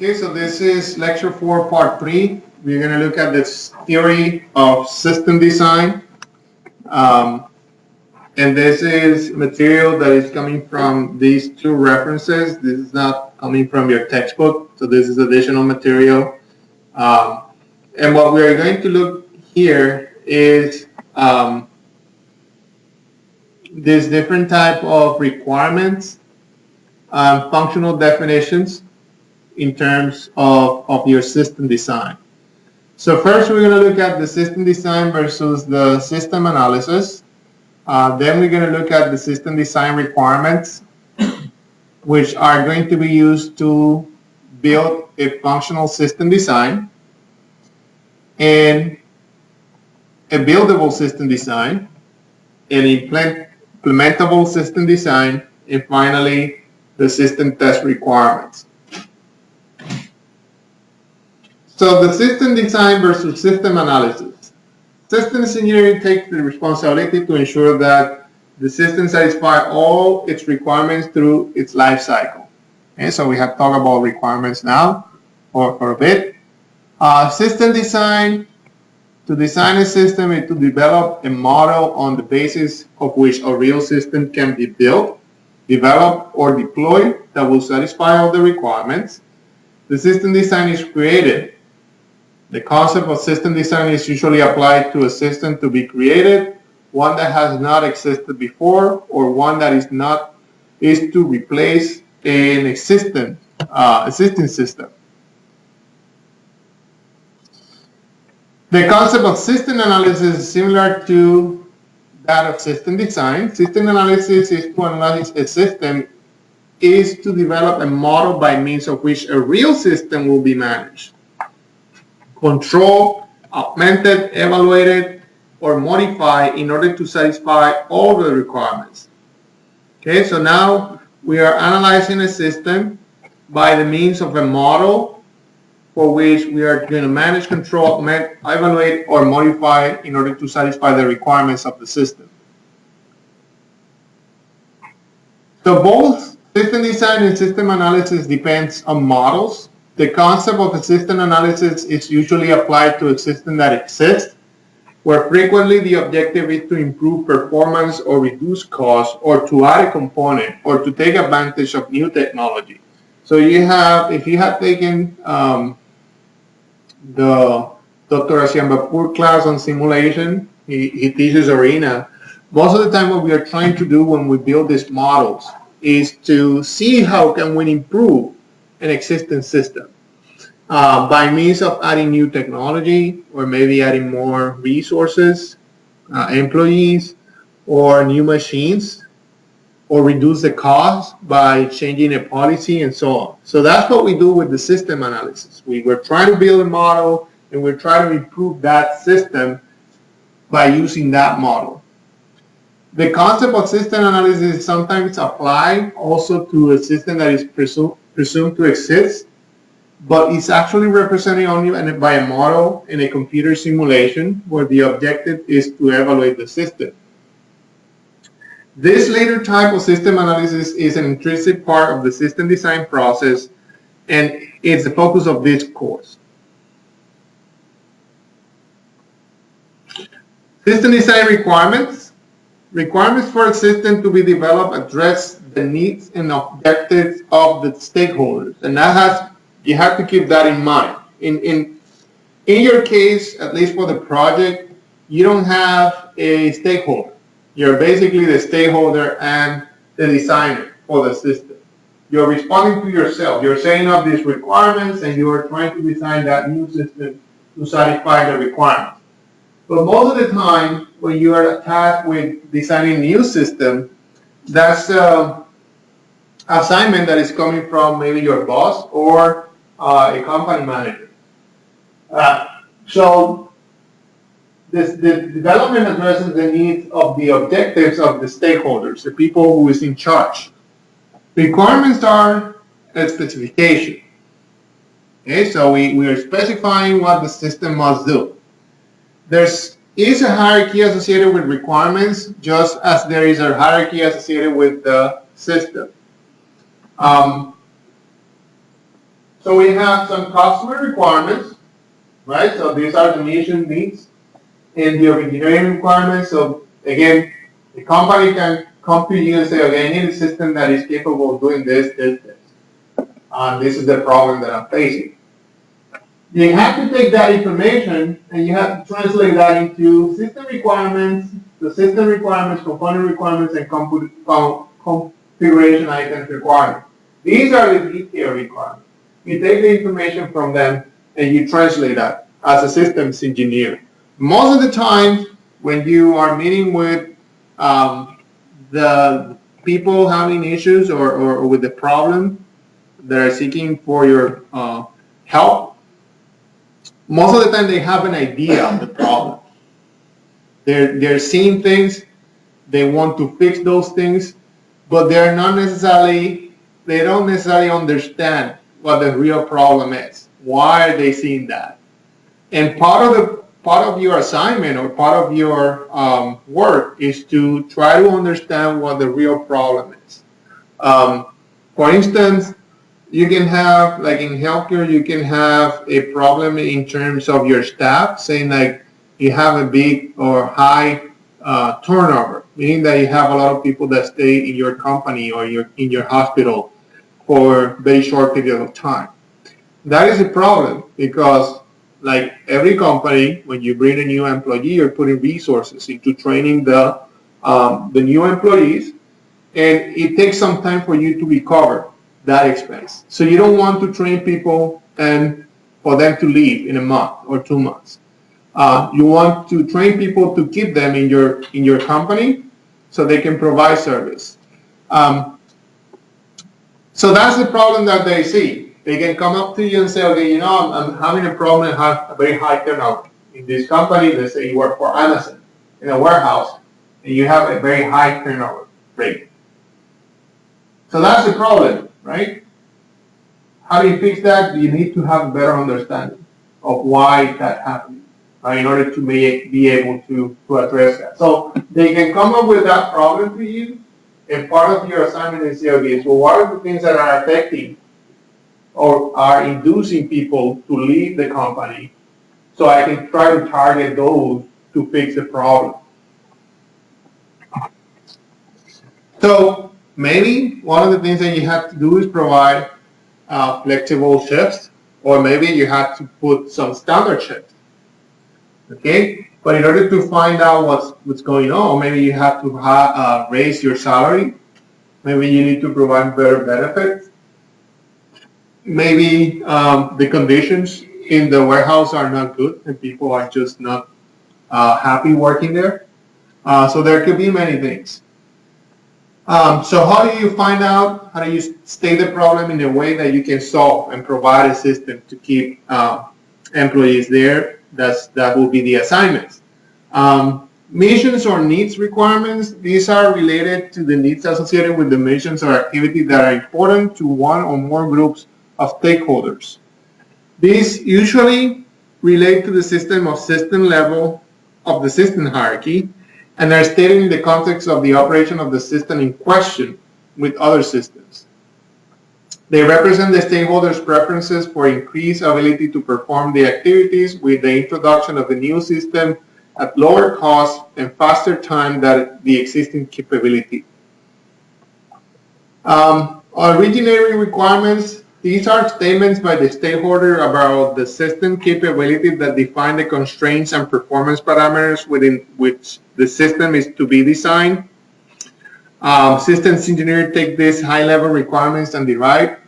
Okay, so this is lecture 4, part 3. We're going to look at this theory of system design. And this is material that is coming from these two references. This is not coming from your textbook, so this is additional material. And what we are going to look here is these different type of requirements, functional definitions in terms of your system design. So first we're going to look at the system design versus the system analysis. Then we're going to look at the system design requirements, which are going to be used to build a functional system design, and a buildable system design, an implementable system design, and finally the system test requirements. So the system design versus system analysis. Systems engineering takes the responsibility to ensure that the system satisfies all its requirements through its life cycle. Okay, so we have talked about requirements now for a bit. System design, to design a system is to develop a model on the basis of which a real system can be built, developed, or deployed that will satisfy all the requirements. The system design is created. The concept of system design is usually applied to a system to be created, one that has not existed before, or one that is to replace an existing system. The concept of system analysis is similar to that of system design. System analysis is to analyze a system, is to develop a model by means of which a real system will be managed, controlled, augmented, evaluated, or modified in order to satisfy all the requirements. Okay, so now we are analyzing a system by the means of a model for which we are going to manage, control, augment, evaluate, or modify in order to satisfy the requirements of the system. So both system design and system analysis depends on models. The concept of a system analysis is usually applied to a system that exists, where frequently the objective is to improve performance or reduce costs, or to add a component, or to take advantage of new technology. So if you have taken the Dr. Ashiambapur class on simulation, he teaches Arena. Most of the time what we are trying to do when we build these models is to see how can we improve an existing system by means of adding new technology, or maybe adding more resources, employees, or new machines, or reduce the cost by changing a policy, and so on. So that's what we do with the system analysis. We're trying to build a model, and we're trying to improve that system by using that model. The concept of system analysis is sometimes applied also to a system that is presumed to exist, but it's actually represented only by a model in a computer simulation where the objective is to evaluate the system. This later type of system analysis is an intrinsic part of the system design process, and it's the focus of this course. System design requirements. Requirements for a system to be developed address the needs and objectives of the stakeholders, and you have to keep that in mind. In your case, at least for the project, you don't have a stakeholder. You're basically the stakeholder and the designer for the system. You're responding to yourself. You're setting up these requirements, and you're trying to design that new system to satisfy the requirements. But most of the time, when you are tasked with designing a new system, that's an assignment that is coming from maybe your boss or a company manager. So the development addresses the needs of the objectives of the stakeholders, the people who is in charge. Requirements are a specification. Okay, so we are specifying what the system must do. There is a hierarchy associated with requirements, just as there is a hierarchy associated with the system. The requirements are a specification. Okay, so we are specifying what the system must do. There is a hierarchy associated with requirements, just as there is a hierarchy associated with the system. There is a hierarchy associated with the system. So we have some customer requirements, right? So these are the mission needs and the engineering requirements. So again, the company can come to you and say, okay, I need a system that is capable of doing this, this, this. This is the problem that I'm facing. You have to take that information and you have to translate that into system requirements, the system requirements, component requirements, and configuration items requirements. These are the detail requirements. You take the information from them and you translate that as a systems engineer. Most of the time, when you are meeting with the people having issues or with the problem that are seeking for your help, most of the time they have an idea of the problem. They're seeing things, they want to fix those things, but they don't necessarily understand what the real problem is. Why are they seeing that? And part of your assignment or part of your work is to try to understand what the real problem is. For instance, you can have, like in healthcare, you can have a problem in terms of your staff, saying like you have a big or high turnover, meaning that you have a lot of people that stay in your company or in your hospital for a very short period of time. That is a problem because, like every company, when you bring a new employee, you're putting resources into training the new employees, and it takes some time for you to recover that expense. So you don't want to train people and for them to leave in a month or 2 months. You want to train people to keep them in your company so they can provide service. So that's the problem that they see. They can come up to you and say, okay, I'm having a problem and have a very high turnover. In this company, let's say you work for Amazon in a warehouse, and you have a very high turnover rate. So that's the problem, right? How do you fix that? You need to have a better understanding of why that's happening, right, in order to be able to address that. So they can come up with that problem to you, and part of your assignment is, okay, so what are the things that are affecting or are inducing people to leave the company, so I can try to target those to fix the problem. So maybe one of the things that you have to do is provide flexible shifts, or maybe you have to put some standard shifts. Okay, but in order to find out what's going on, maybe you have to raise your salary. Maybe you need to provide better benefits. Maybe the conditions in the warehouse are not good and people are just not happy working there. So there could be many things. So how do you find out, how do you state the problem in a way that you can solve and provide a system to keep employees there? That will be the assignments. Missions or needs requirements, these are related to the needs associated with the missions or activities that are important to one or more groups of stakeholders. These usually relate to the system level of the system hierarchy, and are stated in the context of the operation of the system in question with other systems. They represent the stakeholders' preferences for increased ability to perform the activities with the introduction of the new system at lower cost and faster time than the existing capability. Originating requirements, these are statements by the stakeholder about the system capability that define the constraints and performance parameters within which the system is to be designed. Systems engineers take these high-level requirements and derive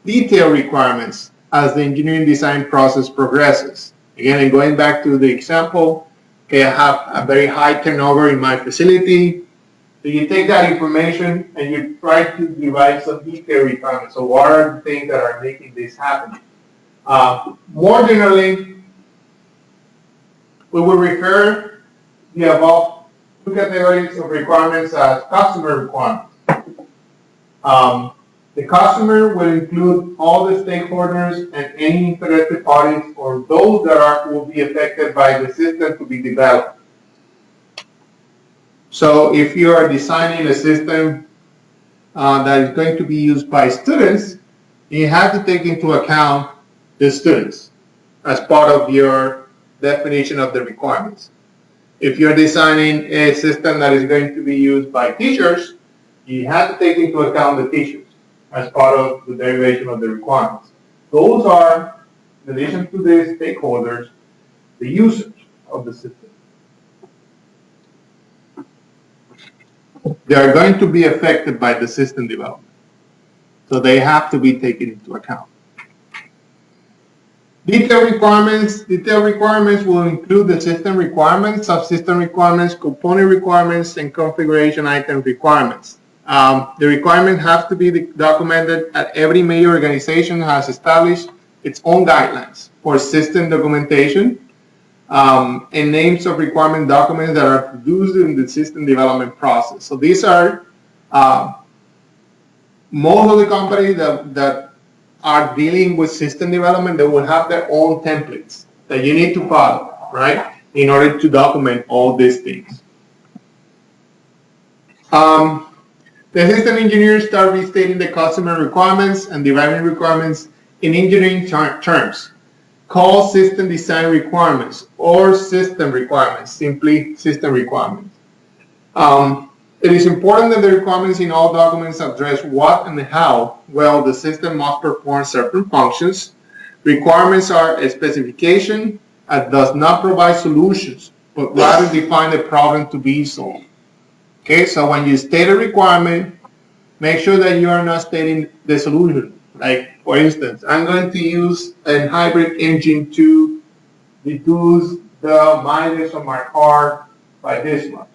detailed requirements as the engineering design process progresses. Again, and going back to the example, okay, I have a very high turnover in my facility. So you take that information and you try to derive some detailed requirements. So what are the things that are making this happen? More generally, we will refer the above two categories of requirements as customer requirements. The customer will include all the stakeholders and any interested parties or those that will be affected by the system to be developed. So if you are designing a system that is going to be used by students, you have to take into account the students as part of your definition of the requirements. If you're designing a system that is going to be used by teachers, you have to take into account the teachers as part of the derivation of the requirements. Those are, in addition to the stakeholders, the users of the system. They are going to be affected by the system development. So they have to be taken into account. Detailed requirements will include the system requirements, subsystem requirements, component requirements, and configuration item requirements. The requirements have to be documented at every major organization has established its own guidelines for system documentation and names of requirement documents that are produced in the system development process. So these are most of the companies that are dealing with system development, they will have their own templates that you need to follow, right, in order to document all these things. The system engineers start restating the customer requirements and deriving requirements in engineering terms, called system design requirements or system requirements, simply system requirements. It is important that the requirements in all documents address what and how well the system must perform certain functions. Requirements are a specification that does not provide solutions, but rather define the problem to be solved. Okay, so when you state a requirement, make sure that you are not stating the solution. Like, for instance, I'm going to use a hybrid engine to reduce the mileage of my car by this much.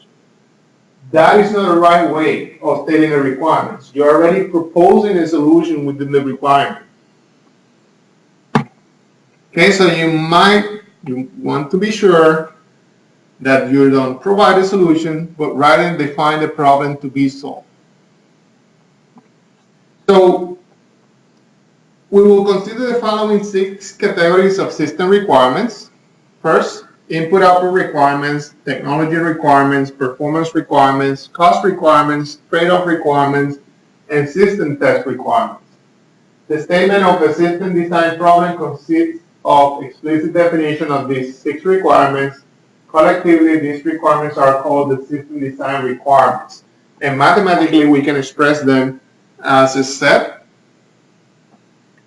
That is not the right way of stating the requirements. You're already proposing a solution within the requirement. Okay, so you want to be sure that you don't provide a solution, but rather define the problem to be solved. So we will consider the following 6 categories of system requirements. First, input-output requirements, technology requirements, performance requirements, cost requirements, trade-off requirements, and system test requirements. The statement of the system design problem consists of explicit definition of these 6 requirements. Collectively, these requirements are called the system design requirements. And mathematically, we can express them as a set.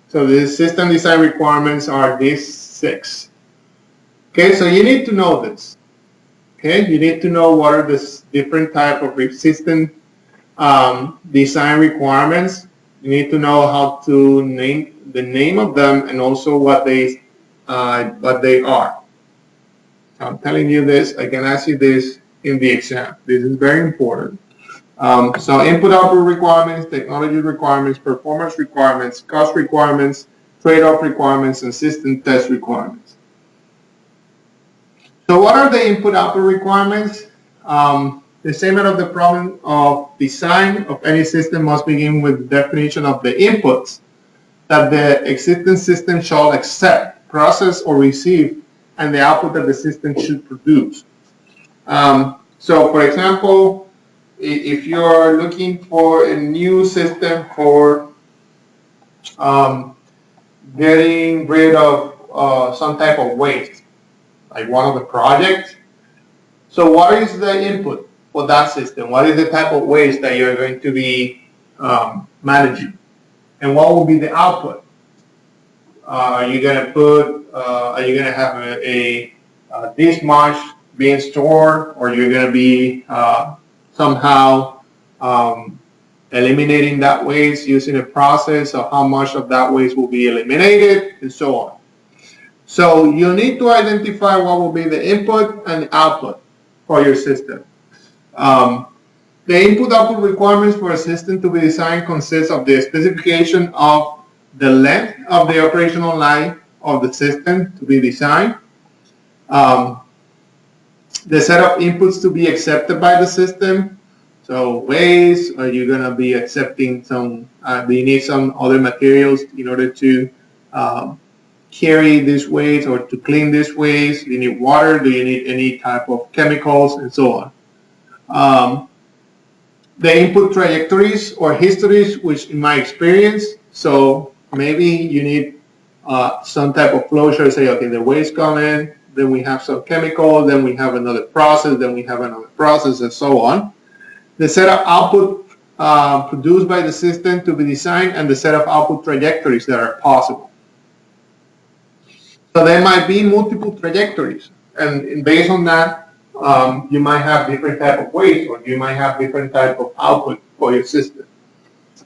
So the system design requirements are these 6. Okay, so you need to know this. Okay, you need to know what are the different type of system design requirements. You need to know how to name the name of them and also what they are. I'm telling you this. I can ask you this in the exam. This is very important. So input-output requirements, technology requirements, performance requirements, cost requirements, trade-off requirements, and system test requirements. So what are the input-output requirements? The statement of the problem of design of any system must begin with the definition of the inputs that the existing system shall accept, process, or receive, and the output that the system should produce. So, for example, if you're looking for a new system for getting rid of some type of waste, like one of the projects. So what is the input for that system? What is the type of waste that you're going to be managing? And what will be the output? Are you going to have a this much being stored, or you're going to be somehow eliminating that waste using a process of how much of that waste will be eliminated, and so on. So you need to identify what will be the input and output for your system. The input-output requirements for a system to be designed consists of the specification of the length of the operational life of the system to be designed, the set of inputs to be accepted by the system. So waste, are you going to be accepting some, do you need some other materials in order to carry this waste or to clean this waste? Do you need water? Do you need any type of chemicals, and so on? The input trajectories or histories, which in my experience, so maybe you need some type of flow chart. Say, okay, the waste come in, then we have some chemical, then we have another process, then we have another process, and so on. The set of output produced by the system to be designed, and the set of output trajectories that are possible. So there might be multiple trajectories, and based on that, you might have different type of waste, or you might have different type of output for your system.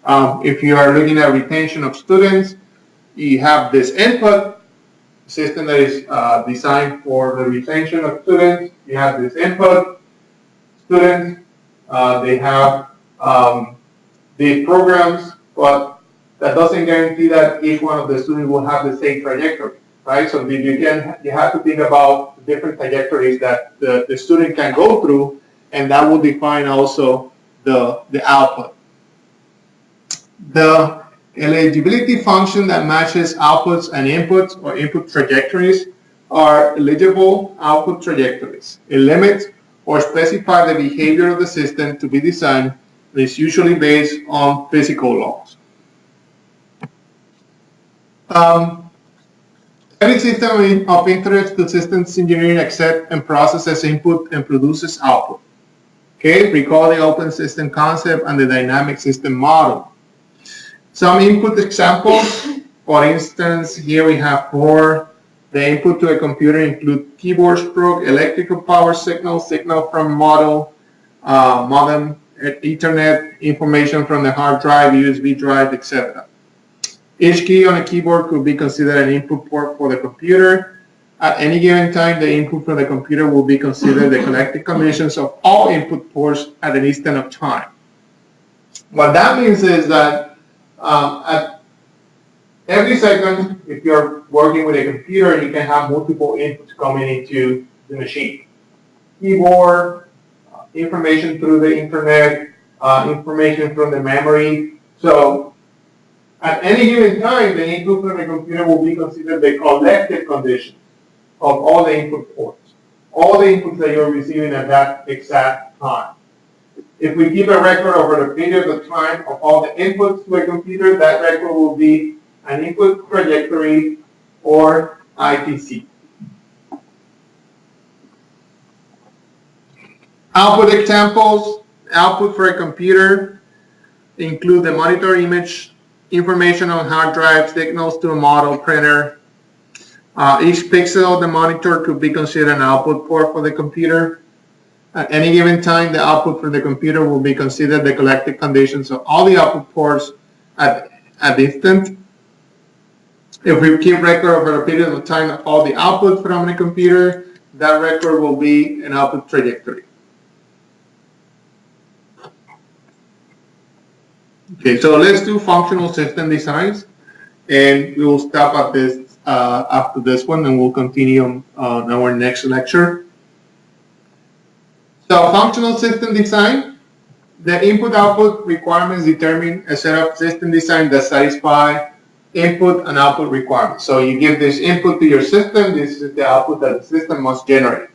If you are looking at retention of students, you have this input system that is designed for the retention of students. You have this input students. They have these programs, but that doesn't guarantee that each one of the students will have the same trajectory, right? So you have to think about different trajectories that the student can go through, and that will define also the output. The eligibility function that matches outputs and inputs, or input trajectories, are eligible output trajectories. It limits or specifies the behavior of the system to be designed, and is usually based on physical laws. Every system of interest to systems engineering accepts and processes input and produces output. Okay, recall the open system concept and the dynamic system model. Some input examples, for instance, here we have four. The input to a computer include keyboard stroke, electrical power signal, signal from modem, Ethernet, information from the hard drive, USB drive, etc. Each key on a keyboard could be considered an input port for the computer. At any given time, the input from the computer will be considered the collective conditions of all input ports at an instant of time. What that means is that at every second, if you're working with a computer, you can have multiple inputs coming into the machine. Keyboard, information through the internet, information from the memory. So at any given time, the input from the computer will be considered the collective condition of all the input ports, all the inputs that you're receiving at that exact time. If we keep a record over the period of time of all the inputs to a computer, that record will be an input trajectory, or ITC. Output examples. Output for a computer include the monitor image, information on hard drive, signals to a model printer. Each pixel of the monitor could be considered an output port for the computer. At any given time, the output for the computer will be considered the collective conditions of all the output ports at instant. If we keep record over a period of time of all the output from the computer, that record will be an output trajectory. Okay, so let's do functional system designs, and we will stop at this after this one, and we'll continue on our next lecture. So functional system design, the input-output requirements determine a set of system design that satisfy input and output requirements. So you give this input to your system, this is the output that the system must generate.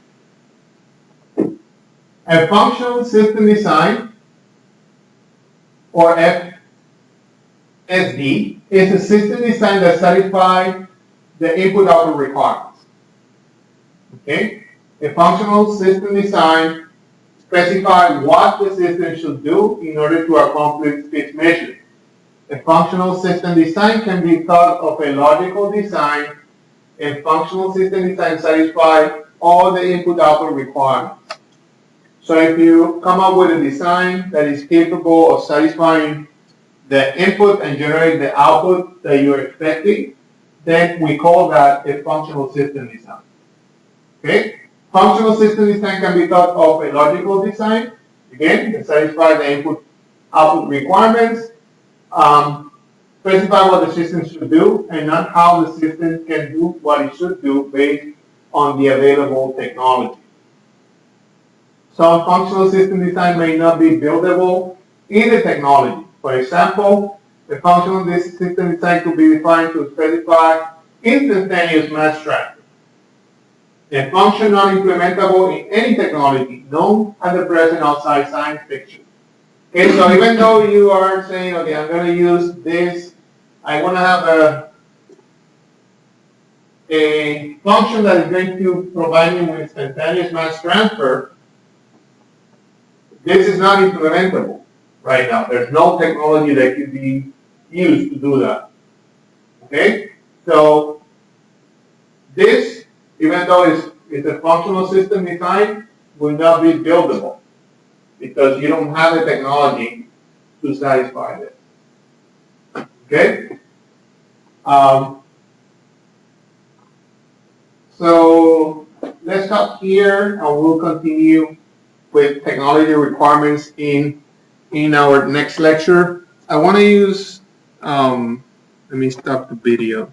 A functional system design, or FSD, is a system design that satisfies the input-output requirements. Okay? A functional system design specify what the system should do in order to accomplish its mission. A functional system design can be thought of a logical design, and functional system design satisfy all the input-output requirements. So if you come up with a design that is capable of satisfying the input and generating the output that you're expecting, then we call that a functional system design. Okay? Functional system design can be thought of a logical design, again, that satisfies the input-output requirements, specify what the system should do, and not how the system can do what it should do based on the available technology. Some functional system design may not be buildable in the technology. For example, the functional system design could be defined to specify instantaneous mass transfer, a function not implementable in any technology known at the present outside science fiction. Okay, so even though you are saying, okay, I'm going to use this I want to have a function that is going to provide me with instantaneous mass transfer. This is not implementable right now. There's no technology that could be used to do that. Okay? So this, even though it's a functional system design, will not be buildable because you don't have the technology to satisfy this. Okay? So let's stop here and we'll continue with technology requirements in our next lecture. I want to use, let me stop the video.